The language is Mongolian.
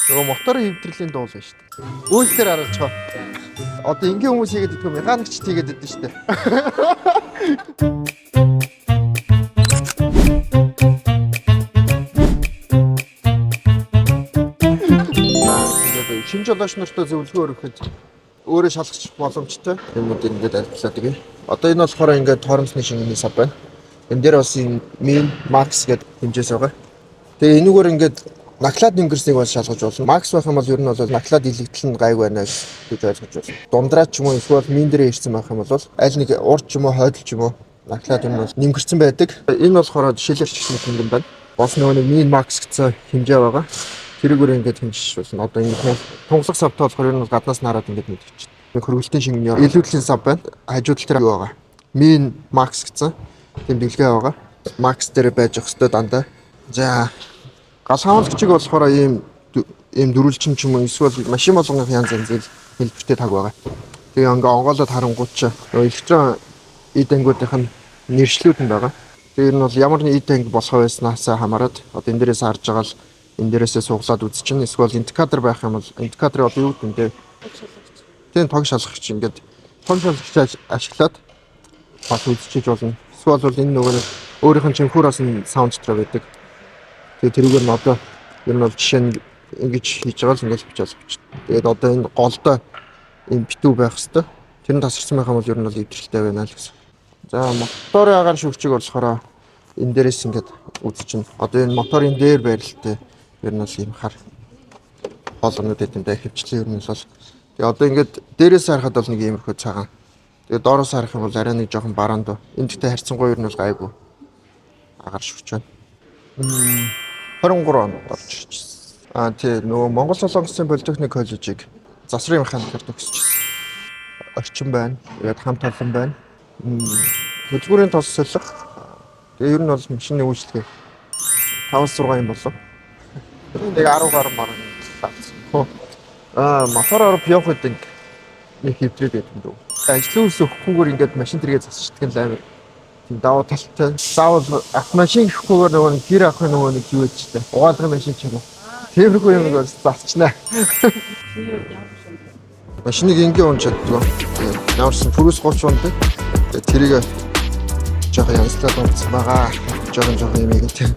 Нөгөө моторын хэвтрэлийн дуул байна шүү дээ. Үйлдэл харагчаа. Одоо ингийн хүмүүс хийгээд идэх механикчд хийгээд идэх шүү дээ. Шинж жолооч нартай зөвлөгөө өргөхөд өөрөө шалгах боломжтой юмуд ингээд альбилаад байгаа. Одоо энэ болохоор ингээд торомсны шингэний сав байна. Энэ дээр бас энэ Min Max гэдэг хэмжээс байгаа. Тэгээ энүүгээр ингээд наклад өнгөрснийг бас шалгаж болно. Max байх юм бол ер нь бол наклад илэгдэл нь гайг байна гэж ойлгож байна. Дундраа ч юм уу эсвэл Min дээр ирсэн байх юм бол аль нэг урд ч юм уу хойдол ч юм уу наклад юм бол нингэрсэн байдаг. Энэ болохоор жишээлэрч гэх юм байна. Бас нөгөө нэг Min Max гэсэн хэмжээ байгаа. Тэрүүгээр ингээд хэмжиж болно. Одоо энэ тунгалах савтай болохоор ер нь гаднаас нараад ингээд мэдчихэж байна. Хөргөлтийн шингэний илүүдлийн сав байна. Хажууд тал дээр байгаа. Min Max гэсэн тэмдэглэгээ байгаа. Max дээр байж ах хэвээр дандаа. За гал хамгаалгчиг болохоор ийм дөрвөлчин ч юм уу эсвэл машин болгоны янз янзын хэлбэртэй таг байгаа. Тэгээ ингээ онгоолоод харангуут ч электрон эд ангиудынх нь нэршлүүд нь байгаа. Тэгээ энэ бол ямар нэг эд анги болох байснаас хамаарат одоо энэ дээрээс харж байгаа л энэ дээрээсээ суглаад үзчихнэ. Эсвэл индикатор байх юм бол индикатор одоо юу гэдэг вэ? Тийм тог шалгагч ингээд тог шалгагч ашиглаад бас үзчихэж болно. Эсвэл бол энэ нөгөө өөрийнх нь чимхүүр асан саунд дотор байдаг. Тэгээ тэрүүгээр нь одоо ер нь бол жишээ нь ингэж хийж байгаа л ингэж бичиж байна. Тэгээд одоо энэ голдоо энэ битүү байх хэвээр. Тэр нь тасарсан байх юм бол ер нь бол өвдөлттэй байна л гэсэн. За моторын агаар шүүгчийг болохоор энэ дээрээс ингээд үзчихнэ. Одоо энэ моторын дээр байралтай ер нь бол ийм хар хоолнууд эдэндээ хөвчлээ ер нь бол. Тэгээ одоо ингээд дээрээс харахад бол нэг иймэрхүү цагаан. Тэгээ доороос харах юм бол арай нэг жоохон бараанд. Эндтэй харьцангуй ер нь бол гайгүй агаар шүүгч байна. 23 онд орж ирсэн. Тийм нөгөө Монгол Солонгосын политехник коллежийг засрын механикаар төгсчихсэн. Орчин байна. Тэгээд хамт олон байна. Хөдөлгүүрийн тос солих. Тэгээ ер нь бол машины үйлчлэгээ 5-6 юм болов. Нэг 10 гаруй маран таасан. Мотороор явах гэдэг нэг хэвтрээд байдаг юм дөө. Ажлын үс өгөхгүйгээр ингээд машин тэргээ засчихдаг л амар. Тийм даваа талтай. Заавал автомашин гэхгүйгээр нөгөө гэр авах нөгөө нэг юу гэж тээ. Угаалгын машин ч юм уу. Тэрхүү юм бол засчнаа. Машиныг ингээ унж чаддгаа. Ямарсан пүрэс 30 онд тэрийг жоохон янзлаад унцсан байгаа. Жоохон юм ийм гэдэг.